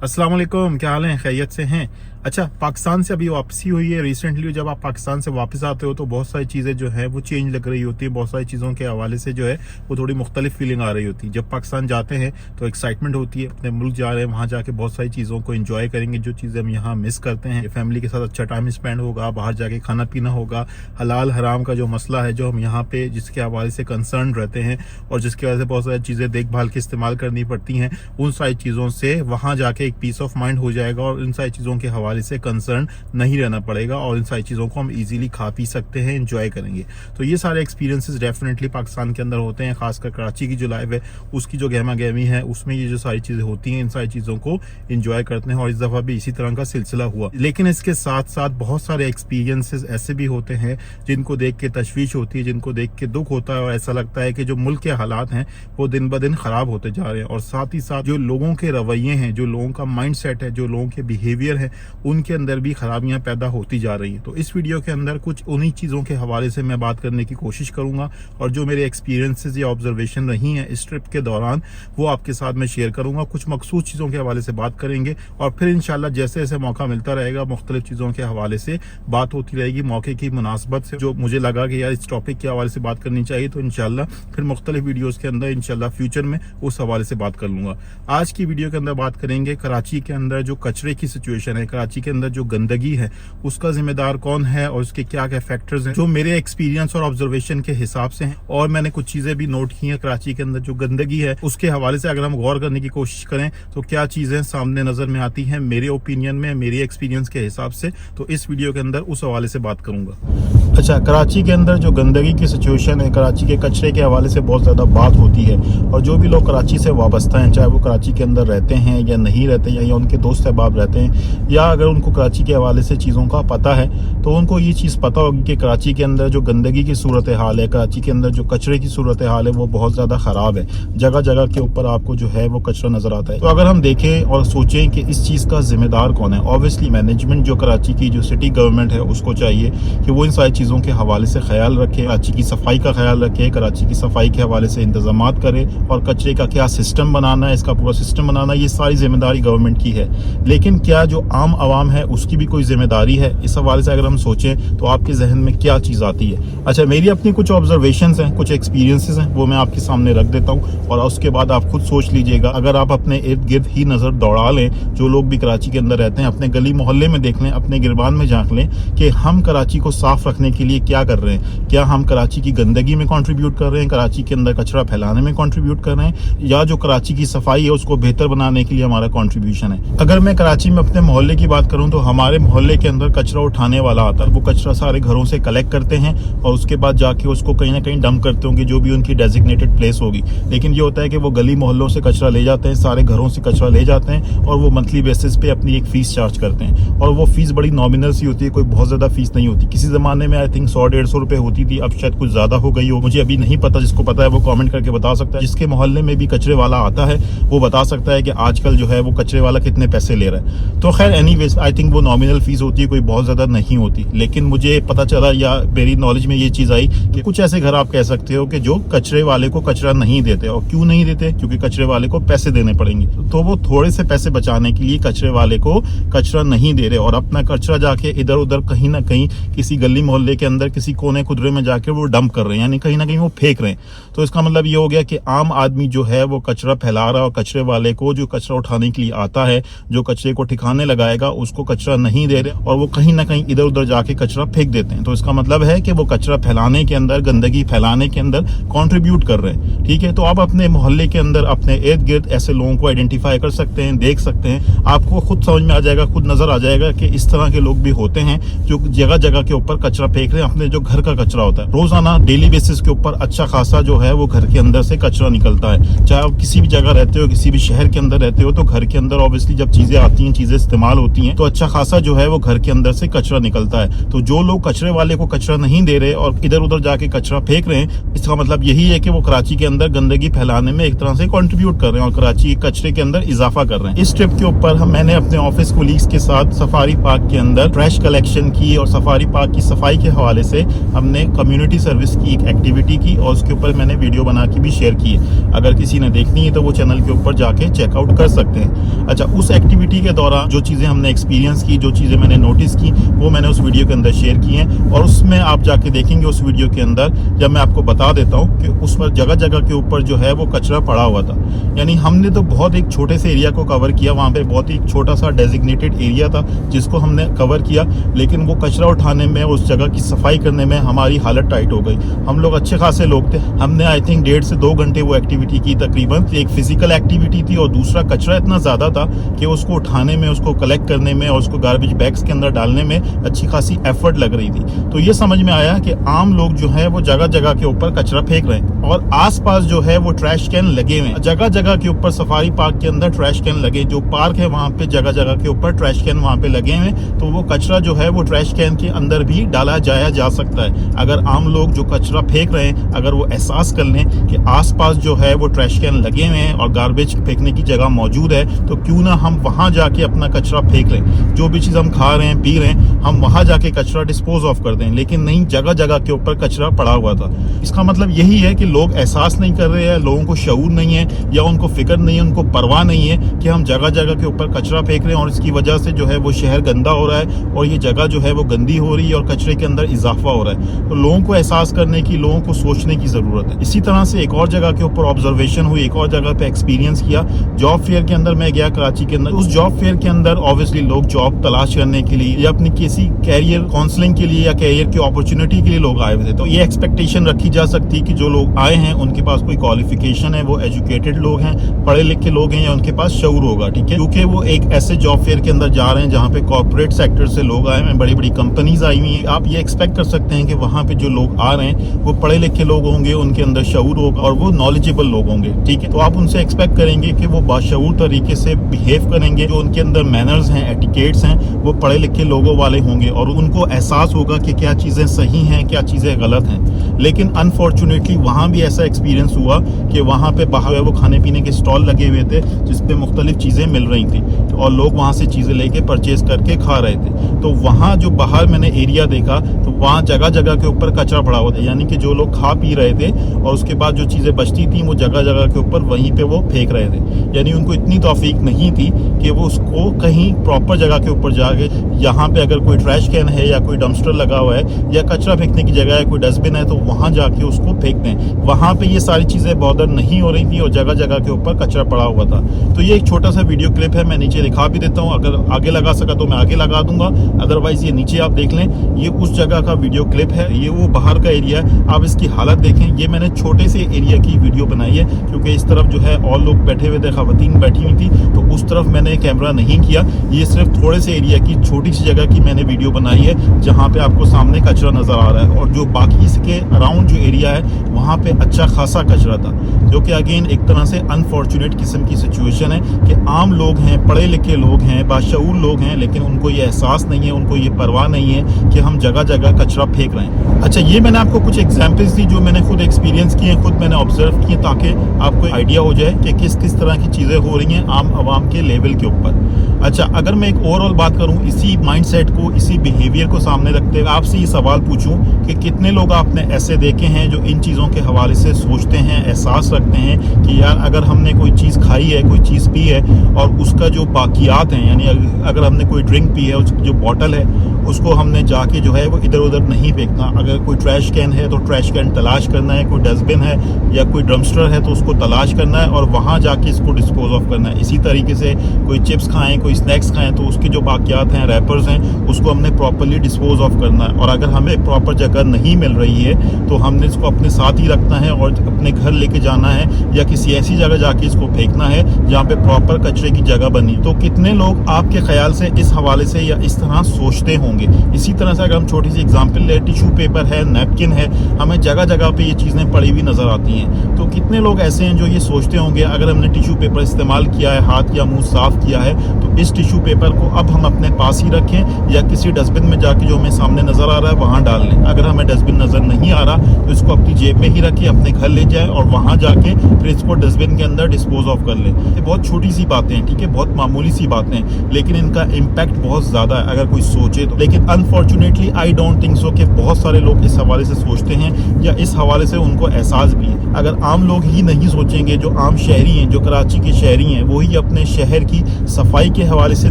अस्सलाम वालेकुम, क्या हाल है? खैरियत से हैं? अच्छा, पाकिस्तान से अभी वापसी हुई है रिसेंटली। जब आप पाकिस्तान से वापस आते हो तो बहुत सारी चीज़ें जो है वो चेंज लग रही होती है। बहुत सारी चीज़ों के हवाले से जो है वो थोड़ी मुख्तलिफ फीलिंग आ रही होती है। जब पाकिस्तान जाते हैं तो एक्साइटमेंट होती है, अपने मुल्क जा रहे हैं, वहाँ जाके बहुत सारी चीज़ों को एंजॉय करेंगे जो चीज़ें हम यहाँ मिस करते हैं। फैमिली के साथ अच्छा टाइम स्पेंड होगा, बाहर जाके खाना पीना होगा, हलाल हराम का जो मसला है जो हम यहाँ पे जिसके हवाले से कंसर्न रहते हैं और जिसकी वजह से बहुत सारी चीज़ें देखभाल के इस्तेमाल करनी पड़ती हैं, उन सारी चीज़ों से वहाँ जाके एक पीस ऑफ माइंड हो जाएगा और इन सारी चीज़ों के हवाले से कंसर्न नहीं रहना पड़ेगा और इन सारी चीज़ों को हम इजीली खा पी सकते हैं, एंजॉय करेंगे। तो ये सारे एक्सपीरियंसेस डेफिनेटली पाकिस्तान के अंदर होते हैं। खासकर कराची की जो लाइफ है उसकी जो गहमा गहमी है उसमें ये जो सारी चीज़ें होती हैं, इन सारी चीज़ों को एंजॉय करते हैं और इस दफ़ा भी इसी तरह का सिलसिला हुआ। लेकिन इसके साथ साथ बहुत सारे एक्सपीरियंसेस ऐसे भी होते हैं जिनको देख के तशवीश होती है, जिनको देख के दुख होता है और ऐसा लगता है कि जो मुल्क के हालात हैं वो दिन ब दिन ख़राब होते जा रहे हैं और साथ ही साथ जो लोगों के रवैये हैं, जो लोगों का माइंड सेट है, जो लोगों के बिहेवियर है, उनके अंदर भी खराबियां पैदा होती जा रही हैं। तो इस वीडियो के अंदर कुछ उन्हीं चीज़ों के हवाले से मैं बात करने की कोशिश करूंगा और जो मेरे एक्सपीरियंसेस या ऑब्जर्वेशन रही हैं इस ट्रिप के दौरान वो आपके साथ मैं शेयर करूंगा। कुछ मखसूस चीज़ों के हवाले से बात करेंगे और फिर इंशाल्लाह जैसे जैसे मौका मिलता रहेगा मुख्तलिफ चीज़ों के हवाले से बात होती रहेगी। मौके की मुनासबत से जो मुझे लगा कि यार इस टॉपिक के हवाले से बात करनी चाहिए तो इंशाल्लाह फिर मुख्तलिफ वीडियोज़ के अंदर इंशाल्लाह फ्यूचर में उस हवाले से बात कर लूँगा। आज की वीडियो के अंदर बात करेंगे कराची के अंदर जो कचरे की सिचुएशन है, कराची के अंदर जो गंदगी है उसका जिम्मेदार कौन है और उसके क्या क्या फैक्टर्स हैं जो मेरे एक्सपीरियंस और ऑब्जर्वेशन के हिसाब से हैं। और मैंने कुछ चीज़ें भी नोट की हैं कराची के अंदर जो गंदगी है उसके हवाले से अगर हम गौर करने की कोशिश करें तो क्या चीज़ें सामने नज़र में आती हैं मेरे ओपिनियन में, मेरे एक्सपीरियंस के हिसाब से। तो इस वीडियो के अंदर उस हवाले से बात करूँगा। अच्छा, कराची के अंदर जो गंदगी की सिचुएशन है, कराची के कचरे के हवाले से बहुत ज़्यादा बात होती है और जो भी लोग कराची से वाबस्ता हैं, चाहे वो कराची के अंदर रहते हैं या नहीं रहते हैं या उनके दोस्त अहबाब रहते हैं या अगर उनको कराची के हवाले से चीज़ों का पता है तो उनको ये चीज़ पता होगी कि कराची के अंदर जो गंदगी की सूरत हाल है, कराची के अंदर जो कचरे की सूरत हाल है वो बहुत ज़्यादा ख़राब है। जगह जगह के ऊपर आपको जो है वो कचरा नज़र आता है। तो अगर हम देखें और सोचें कि इस चीज़ का जिम्मेदार कौन है, ऑब्वियसली मैनेजमेंट जो कराची की जो सिटी गवर्नमेंट है उसको चाहिए कि वो इन सारी चीज़ों के हवाले से ख्याल रखे, कराची की सफाई का ख्याल रखे, कराची की सफाई के हवाले से इंतजामात करे और कचरे का क्या सिस्टम बनाना है, इसका पूरा सिस्टम बनाना, ये सारी जिम्मेदारी गवर्नमेंट की है। लेकिन क्या जो आम आवाम है उसकी भी कोई जिम्मेदारी है? इस हवाले से अगर हम सोचें तो आपके जहन में क्या चीज़ आती है? अच्छा, मेरी अपनी कुछ ऑब्जर्वेशंस हैं, कुछ एक्सपीरियंसेस हैं, वो मैं आपके सामने रख देता हूँ और उसके बाद आप खुद सोच लीजिएगा। अगर आप अपने इर्द गिर्द ही नज़र दौड़ा लें, जो लोग भी कराची के अंदर रहते हैं, अपने गली मोहल्ले में देख लें, अपने गिरबान में झांक लें कि हम कराची को साफ रखने के लिए क्या कर रहे हैं। क्या हम कराची की गंदगी में कंट्रीब्यूट कर रहे हैं, कराची के अंदर कचरा फैलाने में कंट्रीब्यूट कर रहे हैं, या जो कराची की सफाई है उसको बेहतर बनाने के लिए हमारा कंट्रीब्यूशन है? अगर मैं कराची में अपने मोहल्ले की बात करूं तो हमारे मोहल्ले के अंदर कचरा उठाने वाला आता है, वो कचरा सारे घरों से कलेक्ट करते हैं और उसके बाद जाके उसको कहीं ना कहीं डंप करते होंगे जो भी उनकी डेजिग्नेटेड प्लेस होगी। लेकिन ये होता है कि वो गली मोहल्लों से कचरा ले जाते हैं, सारे घरों से कचरा ले जाते हैं और वो मंथली बेसिस पे अपनी एक फीस चार्ज करते हैं और वो फीस बड़ी नॉमिनल सी होती है, कोई बहुत ज्यादा फीस नहीं होती। किसी जमाने में आई थिंक 100-150 रुपए होती थी, अब शायद कुछ ज्यादा हो गई हो, मुझे अभी नहीं पता। जिसको पता है वो कमेंट करके बता सकता है। जिसके मोहल्ले में भी कचरे वाला आता है वो बता सकता है कि आजकल जो है वो कचरे वाला कितने पैसे ले रहा है। तो खैर एनीवेज आई थिंक वो नॉमिनल फीस होती है, कोई बहुत ज्यादा नहीं होती। लेकिन मुझे पता चला या मेरी नॉलेज में ये चीज आई कि कुछ ऐसे घर आप कह सकते हो कि जो कचरे वाले को कचरा नहीं देते। और क्यों नहीं देते? क्योंकि कचरे वाले को पैसे देने पड़ेंगे। तो वो थोड़े से पैसे बचाने के लिए कचरे वाले को कचरा नहीं दे रहे और अपना कचरा जाके इधर उधर कहीं ना कहीं किसी गली मोहल्ले के अंदर किसी कोने खुदरे में जाके वो डंप कर रहे हैं, यानी कहीं ना कहीं वो फेंक रहे हैं। तो इसका मतलब ये हो गया कि आम आदमी जो है वो कचरा फैला रहा है और कचरे वाले को जो कचरा उठाने के लिए आता है, जो कचरे को ठिकाने लगाएगा, उसको कचरा नहीं दे रहे और वो कहीं ना कहीं इधर उधर जाके कचरा फेंक देते हैं। तो इसका मतलब है कि वो कचरा फैलाने के अंदर, गंदगी फैलाने के अंदर कंट्रीब्यूट कर रहे हैं। ठीक है, तो आप अपने मोहल्ले के अंदर अपने इर्द गिर्द ऐसे लोगों को आइडेंटिफाई कर सकते हैं, देख सकते हैं, आपको खुद समझ में आ जाएगा, खुद नजर आ जाएगा कि इस तरह के लोग भी होते हैं जो जगह जगह के ऊपर कचरा फेंक रहे हैं। अपने जो घर का कचरा होता है रोजाना डेली बेसिस के ऊपर अच्छा खासा जो है वो घर के अंदर से कचरा निकलता है। चाहे आप किसी भी जगह रहते हो, किसी भी शहर के अंदर रहते हो, तो घर के अंदर ऑब्वियसली जब चीजें आती हैं, चीजें इस्तेमाल होती होती हैं तो अच्छा खासा जो है वो घर के अंदर से कचरा निकलता है। तो जो लोग कचरे वाले को कचरा नहीं दे रहे और इधर उधर जाके कचरा फेंक रहे हैं, इसका मतलब यही है कि वो कराची के अंदर गंदगी फैलाने में एक तरह से कंट्रीब्यूट कर रहे हैं और कराची के कचरे के अंदर इजाफा कर रहे हैं। इस ट्रिप के ऊपर मैंने अपने ऑफिस कोलीग्स के साथ सफारी पार्क के अंदर ट्रैश कलेक्शन की और सफारी पार्क की सफाई के हवाले से हमने कम्युनिटी सर्विस की एक एक्टिविटी की और उसके ऊपर मैंने वीडियो बना के भी शेयर की है। अगर किसी ने देखनी है तो वो चैनल के ऊपर जाके चेकआउट कर सकते हैं। अच्छा, उस एक्टिविटी के दौरान जो चीज़ें हमने एक्सपीरियंस की, जो चीज़ें मैंने नोटिस की, वो मैंने उस वीडियो के अंदर शेयर की हैं और उसमें आप जाके देखेंगे उस वीडियो के अंदर जब मैं आपको बता देता हूँ कि उस पर जगह जगह के ऊपर जो है वो कचरा पड़ा हुआ था। यानी हमने तो बहुत एक छोटे से एरिया को कवर किया, वहाँ पे बहुत ही छोटा सा डेजिग्नेटेड एरिया था जिसको हमने कवर किया, लेकिन वो कचरा उठाने में, उस जगह की सफाई करने में हमारी हालत टाइट हो गई। हम लोग अच्छे खासे लोग थे, हमने आई थिंक 1.5 से 2 घंटे वो एक्टिविटी की तकरीबन। एक फिजिकल एक्टिविटी थी और दूसरा कचरा इतना ज़्यादा था कि उसको उठाने में, उसको कलेक्ट करने में और उसको गार्बेज बैग्स के अंदर डालने में अच्छी खासी एफर्ट लग रही थी। तो ये समझ में आया कि आम लोग जो है वो जगह जगह के ऊपर कचरा फेंक रहे हैं और आसपास जो है वो ट्रैश कैन लगे हुए हैं। जगह जगह के ऊपर सफारी पार्क के अंदर ट्रैश कैन लगे, जो पार्क है वहाँ पे जगह जगह के ऊपर ट्रैश कैन वहाँ पे लगे हुए हैं। तो वो कचरा जो है वो ट्रैश कैन के अंदर भी डाला जाया जा सकता है। अगर आम लोग जो कचरा फेंक रहे हैं अगर वो एहसास कर लें कि आसपास जो है वो ट्रैश कैन लगे हुए हैं और गार्बेज फेंकने की जगह मौजूद है, तो क्यों ना हम वहाँ जाके अपना कचरा फेंक लें। जो भी चीज़ हम खा रहे हैं, पी रहे हैं, हम वहाँ जाके कचरा डिस्पोज ऑफ कर दें। लेकिन नहीं, जगह जगह के ऊपर कचरा पड़ा हुआ था। इसका मतलब यही है कि लोग एहसास नहीं कर रहे हैं, लोगों को शऊर नहीं है या उनको फिक्र नहीं है, उनको परवाह नहीं है कि हम जगह जगह के ऊपर कचरा फेंक रहे हैं और इसकी वजह से जो है वो शहर गंदा हो रहा है और ये जगह जो है वो गंदी हो रही है और कचरे के अंदर इजाफा हो रहा है। तो लोगों को एहसास करने की, लोगों को सोचने की जरूरत है। इसी तरह से एक और जगह के ऊपर ऑब्जर्वेशन हुई, एक और जगह पे एक्सपीरियंस किया। जॉब फेयर के अंदर मैं गया कराची के अंदर। उस जॉब फेयर के अंदर ऑब्वियसली लोग जॉब तलाश करने के लिए या अपनी किसी कैरियर काउंसलिंग के लिए या कैरियर की अपॉर्चुनिटी के लिए लोग आए हुए थे। तो ये एक्सपेक्टेशन रखी जा सकती है कि जो लोग आए हैं उनके पास कोई क्वालिफिकेशन है, वो एजुकेटेड लोग हैं, पढ़े लिखे लोग हैं या उनके पास शऊर होगा। ठीक है, क्योंकि वो एक ऐसे जॉब फेयर के अंदर जा रहे हैं जहाँ पे कॉर्पोरेट सेक्टर से लोग आए हैं, बड़ी बड़ी कंपनीज आई हुई हैं। आप ये एक्सपेक्ट कर सकते हैं कि वहाँ पे जो लोग आ रहे हैं वो पढ़े लिखे लोग होंगे, उनके अंदर शऊर होगा और वो नॉलेजेबल लोग होंगे। ठीक है, तो आप उनसे एक्सपेक्ट करेंगे कि वो बाशऊर तरीके से बिहेव करेंगे, जो उनके अंदर मैनर्स हैं, एटिकेट्स हैं, वो पढ़े लिखे लोगों वाले होंगे और उनको एहसास होगा कि क्या चीज़ें सही हैं, क्या चीज़ें गलत हैं। लेकिन अनफॉर्चुनेटली वहाँ भी ऐसा एक्सपीरियंस हुआ कि वहाँ पे बाहर वो खाने पीने के स्टॉल लगे हुए थे जिसपे मुख्तलिफ चीज़ें मिल रही थी और लोग वहाँ से चीज़ें लेके परचेज करके खा रहे थे। तो वहाँ जो बाहर मैंने एरिया देखा तो वहाँ जगह जगह के ऊपर कचरा पड़ा हुआ था, यानी कि जो लोग खा पी रहे थे और उसके बाद जो चीज़ें बचती थी वो जगह जगह के ऊपर वहीं पे वो फेंक रहे थे। यानी उनको इतनी तौफीक नहीं थी कि वो उसको कहीं प्रॉपर जगह के ऊपर जाके, यहाँ पे अगर कोई ट्रैश कैन है या कोई डंपस्टर लगा हुआ है या कचरा फेंकने की जगह है, कोई डस्टबिन है, तो वहाँ जाके उसको फेंक दें। वहाँ पे ये सारी चीज़ें बॉदर नहीं हो रही थी और जगह जगह के ऊपर कचरा पड़ा हुआ था। तो ये एक छोटा सा वीडियो क्लिप है, मैं नीचे दिखा भी देता हूँ। अगर आगे लगा सका तो मैं आगे लगा दूंगा, अदरवाइज ये नीचे आप देख लें। ये उस जगह का वीडियो क्लिप है, ये वो बाहर का एरिया है, आप इसकी हालत देखें। ये मैंने छोटे से एरिया की वीडियो बनाई है क्योंकि इस तरफ जो है और लोग बैठे हुए थे, खवातीन बैठी हुई थी, तो उस तरफ मैंने कैमरा नहीं किया। ये सिर्फ थोड़े से एरिया की छोटी सी जगह की मैंने वीडियो बनाई है जहाँ पे आपको सामने कचरा नजर आ रहा है और जो बाकी इसके अराउंड जो एरिया है वहाँ पे अच्छा खासा कचरा था, जो कि अगेन एक तरह से अनफॉर्चुनेट किस्म की सिचुएशन है कि आम लोग हैं, पढ़े लिखे लोग हैं, बाशऊर लोग हैं, लेकिन उनको ये एहसास नहीं है, उनको ये परवाह नहीं है कि हम जगह जगह कचरा फेंक रहे हैं। अच्छा, ये मैंने आपको कुछ एग्जाम्पल्स दी जो मैंने खुद एक्सपीरियंस किए, खुद मैंने ऑब्जर्व किए, ताकि आपको आइडिया हो जाए कि किस किस तरह की चीज़ें हो रही हैं आम आवाम के लेवल के ऊपर। अच्छा, अगर मैं एक ओवरऑल बात करूं, इसी माइंडसेट को, इसी बिहेवियर को सामने रखते हुए आपसे ये सवाल पूछूं कि कितने लोग आपने ऐसे देखे हैं जो इन चीज़ों के हवाले से सोचते हैं, एहसास रखते हैं कि यार अगर हमने कोई चीज़ खाई है, कोई चीज़ पी है और उसका जो बाकियात हैं, यानी अगर हमने कोई ड्रिंक पी है, उसकी जो बॉटल है उसको हमने जाके जो है वो इधर उधर नहीं फेंकना। अगर कोई ट्रैश कैन है तो ट्रैश कैन तलाश करना है, कोई डस्टबिन है या कोई ड्रमस्टर है तो उसको तलाश करना है और वहाँ जाके इसको डिस्पोज ऑफ करना है। इसी तरीके से कोई चिप्स खाएं, कोई स्नैक्स खाएं तो उसके जो बाकियात हैं, रैपर्स हैं, उसको हमने प्रॉपरली डिस्पोज ऑफ करना है। और अगर हमें प्रॉपर जगह नहीं मिल रही है तो हमने इसको अपने साथ ही रखना है और अपने घर लेके जाना है या किसी ऐसी जगह जाके इसको फेंकना है जहाँ पे प्रॉपर कचरे की जगह बनी। तो कितने लोग आपके ख्याल से इस हवाले से या इस तरह सोचते होंगे? इसी तरह से अगर हम छोटी सी एग्जांपल ले, टिश्यू पेपर है, नैपकिन है, हमें जगह जगह पे ये चीज़ें पड़ी हुई नजर आती हैं। तो कितने लोग ऐसे हैं जो ये सोचते होंगे अगर हमने टिश्यू पेपर इस्तेमाल किया है, हाथ या मुंह साफ किया है, तो इस टिश्यू पेपर को अब हम अपने पास ही रखें या किसी डस्टबिन में जाके जो हमें सामने नजर आ रहा है वहां डाल लें। अगर हमें डस्टबिन नजर नहीं आ रहा तो इसको अपनी जेब में ही रखें, अपने घर ले जाए और वहां जाके फिर इसको डस्टबिन के अंदर डिस्पोज ऑफ कर लें। ये बहुत छोटी सी बातें हैं, ठीक है, बहुत मामूली सी बातें हैं, लेकिन इनका इम्पैक्ट बहुत ज्यादा है अगर कोई सोचे तो। लेकिन unfortunately I don't think so कि बहुत सारे लोग इस हवाले से सोचते हैं या इस हवाले से उनको एहसास भी है। अगर आम लोग ही नहीं सोचेंगे, जो आम शहरी हैं, जो कराची के शहरी हैं, वो ही अपने शहर की सफाई के हवाले से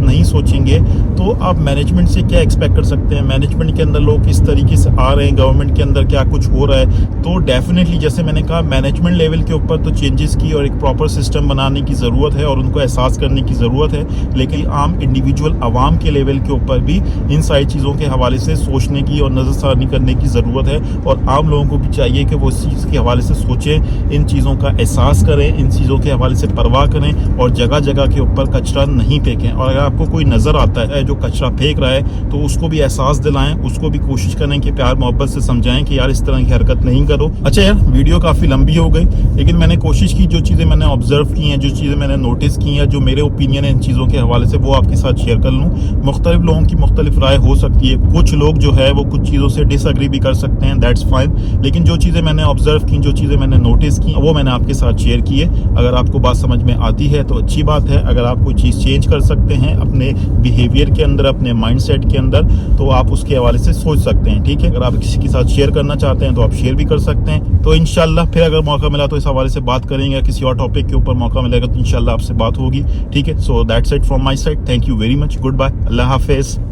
नहीं सोचेंगे तो आप मैनेजमेंट से क्या एक्सपेक्ट कर सकते हैं। मैनेजमेंट के अंदर लोग किस तरीके से आ रहे हैं, गवर्नमेंट के अंदर क्या कुछ हो रहा है। तो डेफिनेटली जैसे मैंने कहा, मैनेजमेंट लेवल के ऊपर तो चेंजेस की और एक प्रॉपर सिस्टम बनाने की ज़रूरत है और उनको एहसास करने की ज़रूरत है। लेकिन आम इंडिविजुअल आवाम के लेवल के ऊपर भी इन सारी चीज़ों के हवाले से सोचने की और नज़रसानी करने की ज़रूरत है और आम लोगों को भी चाहिए कि वो इस चीज़ के हवाले से सोचें, इन चीज़ों का एहसास करें, इन चीज़ों के हवाले से परवाह करें और जगह जगह के ऊपर कचरा नहीं फेंकें। और अगर आपको कोई नज़र आता है जो कचरा फेंक रहा है तो उसको भी एहसास दिलाएं, उसको भी कोशिश करें कि प्यार मोहब्बत से समझाएं कि यार इस तरह की हरकत नहीं करो। अच्छा यार, वीडियो काफ़ी लंबी हो गई, लेकिन मैंने कोशिश की जो चीज़ें मैंने ऑब्जर्व की हैं, जो चीज़ें मैंने नोटिस की हैं, जो मेरे ओपिनियन है इन चीज़ों के हवाले से, वो आपके साथ शेयर कर लूँ। मुख्तलिफ लोगों की मुख्तलिफ राय हो सकती है, कुछ लोग जो है वो कुछ चीज़ों से डिसएग्री भी कर सकते हैं, दैट्स फाइन। लेकिन जो चीज़ें मैंने ऑब्जर्व की, जो चीज़ें मैंने नोटिस की, वो मैंने आपके साथ शेयर की है। अगर आपको बात समझ में आती है तो अच्छी बात है। अगर आप कोई चीज़ चेंज कर सकते हैं अपने बिहेवियर के अंदर, अपने माइंडसेट के अंदर, तो आप उसके हवाले से सोच सकते हैं, ठीक है। अगर आप किसी के साथ शेयर करना चाहते हैं तो आप शेयर भी कर सकते हैं। तो इंशाल्लाह फिर अगर मौका मिला तो इस हवाले से बात करेंगे, किसी और टॉपिक के ऊपर मौका मिलेगा तो इंशाल्लाह आपसे बात होगी, ठीक है। So that's it from my side, thank you very much, goodbye, अल्लाह हाफिज।